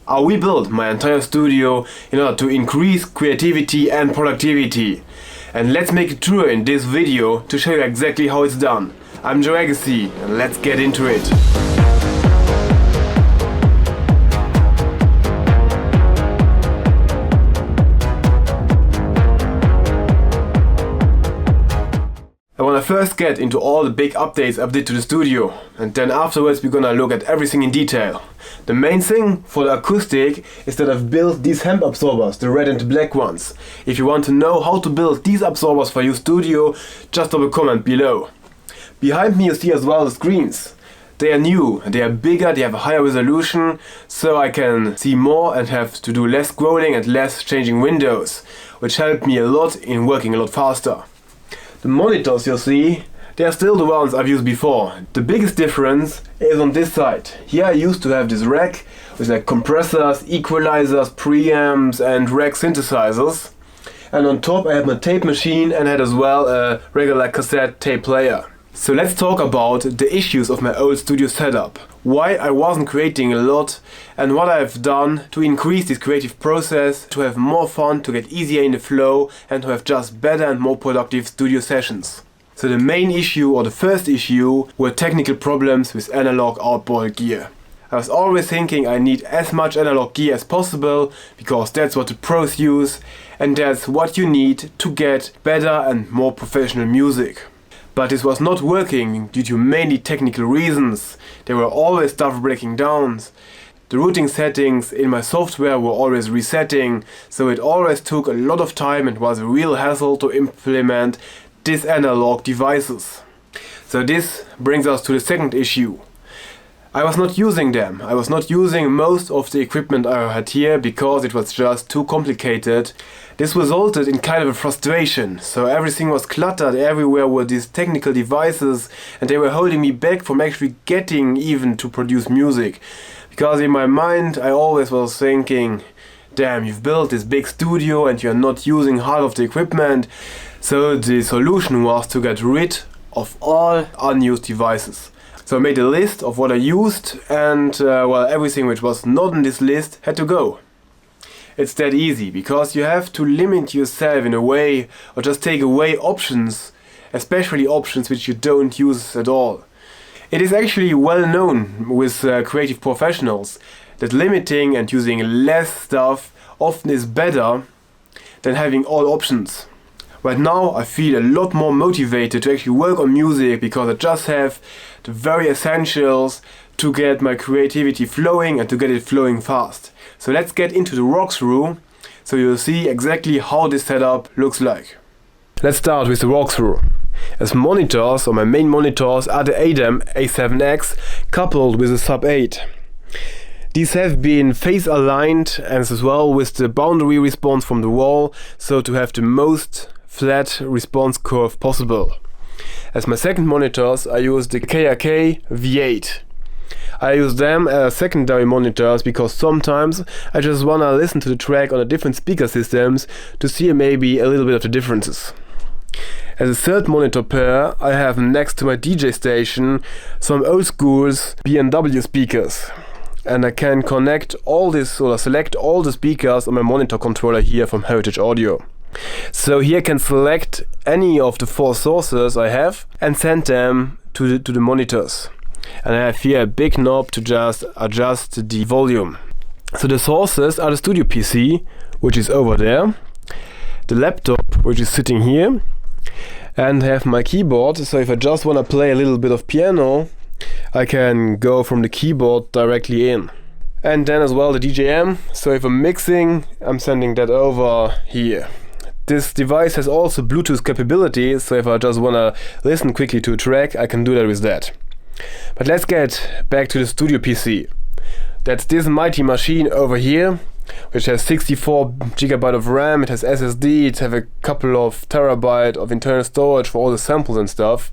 I rebuilt my entire studio in order to increase creativity and productivity. And let's make it true in this video to show you exactly how it's done. I'm Joe Agassi, and let's get into it. I wanna first get into all the big updates I've did to the studio, and then afterwards we're gonna look at everything in detail. The main thing for the acoustic is that I've built these hemp absorbers, the red and the black ones. If you want to know how to build these absorbers for your studio, just drop a comment below. Behind me you see as well the screens. They are new, they are bigger, they have a higher resolution, so I can see more and have to do less scrolling and less changing windows, which helped me a lot in working a lot faster. The monitors you see, they are still the ones I've used before. The biggest difference is on this side. Here I used to have this rack with like compressors, equalizers, preamps and rack synthesizers. And on top I had my tape machine and had as well a regular cassette tape player. So let's talk about the issues of my old studio setup. Why I wasn't creating a lot and what I've done to increase this creative process, to have more fun, to get easier in the flow and to have just better and more productive studio sessions. So the main issue, or the first issue, were technical problems with analog outboard gear. I was always thinking I need as much analog gear as possible because that's what the pros use and that's what you need to get better and more professional music. But this was not working due to mainly technical reasons. There were always stuff breaking down. The routing settings in my software were always resetting, so it always took a lot of time and was a real hassle to implement these analog devices. So this brings us to the second issue. I was not using them. I was not using most of the equipment I had here because it was just too complicated. This resulted in kind of a frustration. So everything was cluttered, everywhere were these technical devices and they were holding me back from actually getting even to produce music. Because in my mind I always was thinking, damn, you've built this big studio and you're not using half of the equipment. So the solution was to get rid of all unused devices. So I made a list of what I used and everything which was not on this list had to go. It's that easy because you have to limit yourself in a way or just take away options, especially options which you don't use at all. It is actually well known with creative professionals that limiting and using less stuff often is better than having all options. Right now I feel a lot more motivated to actually work on music because I just have the very essentials to get my creativity flowing and to get it flowing fast. So let's get into the walkthrough so you'll see exactly how this setup looks like. Let's start with the walkthrough. As monitors, or my main monitors, are the ADAM A7X coupled with a Sub 8. These have been phase aligned and as well with the boundary response from the wall, so to have the most flat response curve possible. As my second monitors I use the KRK V8. I use them as secondary monitors because sometimes I just wanna listen to the track on the different speaker systems to see maybe a little bit of the differences. As a third monitor pair I have next to my DJ station some old schools B&W speakers. And I can connect all this or select all the speakers on my monitor controller here from Heritage Audio. So here I can select any of the four sources I have and send them to the monitors. And I have here a big knob to just adjust the volume. So the sources are the studio PC, which is over there, the laptop, which is sitting here, and I have my keyboard. So if I just want to play a little bit of piano, I can go from the keyboard directly in. And then as well the DJM, so if I'm mixing, I'm sending that over here. This device has also Bluetooth capability, so if I just want to listen quickly to a track, I can do that with that. But let's get back to the studio PC. That's this mighty machine over here, which has 64 GB of RAM, it has SSD, it has a couple of terabyte of internal storage for all the samples and stuff.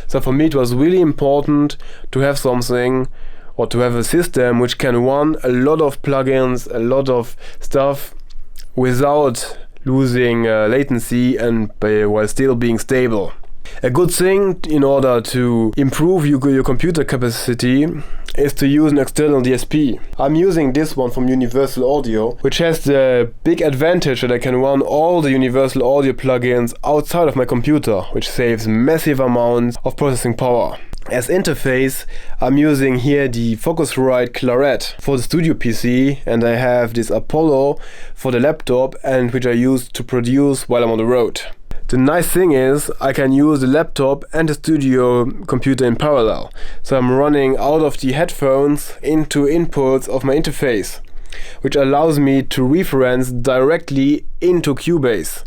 So for me it was really important to have something or to have a system which can run a lot of plugins, a lot of stuff without losing latency and while still being stable. A good thing in order to improve your computer capacity is to use an external DSP. I'm using this one from Universal Audio, which has the big advantage that I can run all the Universal Audio plugins outside of my computer, which saves massive amounts of processing power. As interface, I'm using here the Focusrite Claret for the studio PC, and I have this Apollo for the laptop, and which I use to produce while I'm on the road. The nice thing is I can use the laptop and the studio computer in parallel. So I'm running out of the headphones into inputs of my interface, which allows me to reference directly into Cubase.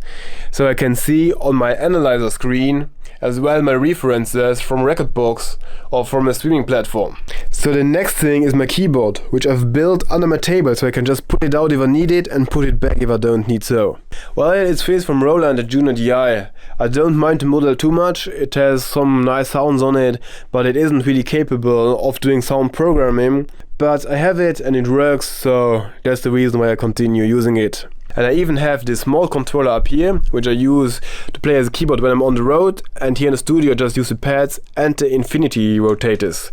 So I can see on my analyzer screen as well my references from Rekordbox or from a streaming platform. So the next thing is my keyboard, which I've built under my table, so I can just put it out if I need it and put it back if I don't need so. Well, it's phased from Roland at Juno DI. I don't mind the model too much, it has some nice sounds on it, but it isn't really capable of doing sound programming. But I have it and it works, so that's the reason why I continue using it. And I even have this small controller up here, which I use to play as a keyboard when I'm on the road, and here in the studio I just use the pads and the infinity rotators.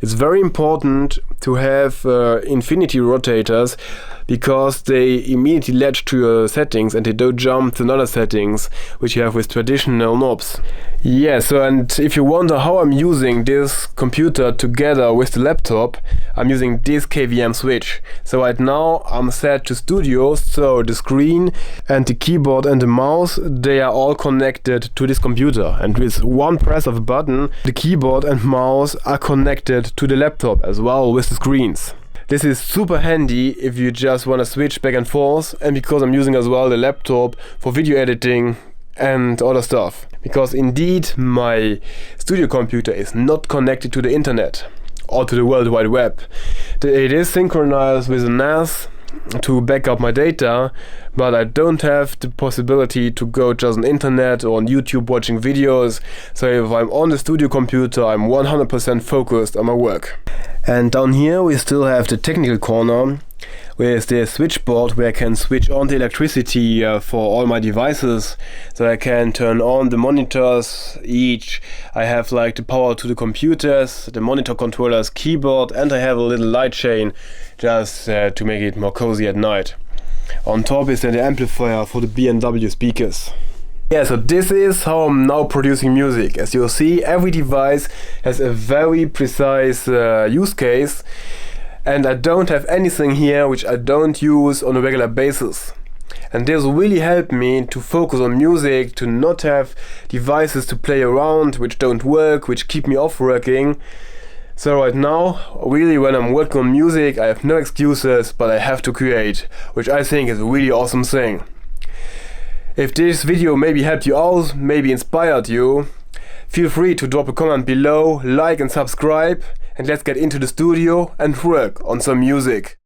It's very important to have infinity rotators because they immediately latch to your settings and they don't jump to another settings which you have with traditional knobs. Yeah, so and if you wonder how I'm using this computer together with the laptop, I'm using this KVM switch. So right now I'm set to studio, so the screen and the keyboard and the mouse, they are all connected to this computer, and with one press of a button the keyboard and mouse are connected to the laptop as well with the screens. This is super handy if you just want to switch back and forth, and because I'm using as well the laptop for video editing and other stuff. Because indeed my studio computer is not connected to the internet or to the World Wide Web. It is synchronized with a NAS to back up my data, but I don't have the possibility to go just on internet or on YouTube watching videos. So if I'm on the studio computer, I'm 100% focused on my work. And down here we still have the technical corner with the switchboard where I can switch on the electricity for all my devices, so I can turn on the monitors each. I have like the power to the computers, the monitor controllers, keyboard, and I have a little light chain just to make it more cozy at night. On top is then the amplifier for the B&W speakers. Yeah, so this is how I'm now producing music. As you'll see, every device has a very precise use case, and I don't have anything here which I don't use on a regular basis. And this really helped me to focus on music, to not have devices to play around which don't work, which keep me off working. So right now, really when I'm working on music, I have no excuses, but I have to create, which I think is a really awesome thing. If this video maybe helped you out, maybe inspired you, feel free to drop a comment below, like and subscribe, and let's get into the studio and work on some music.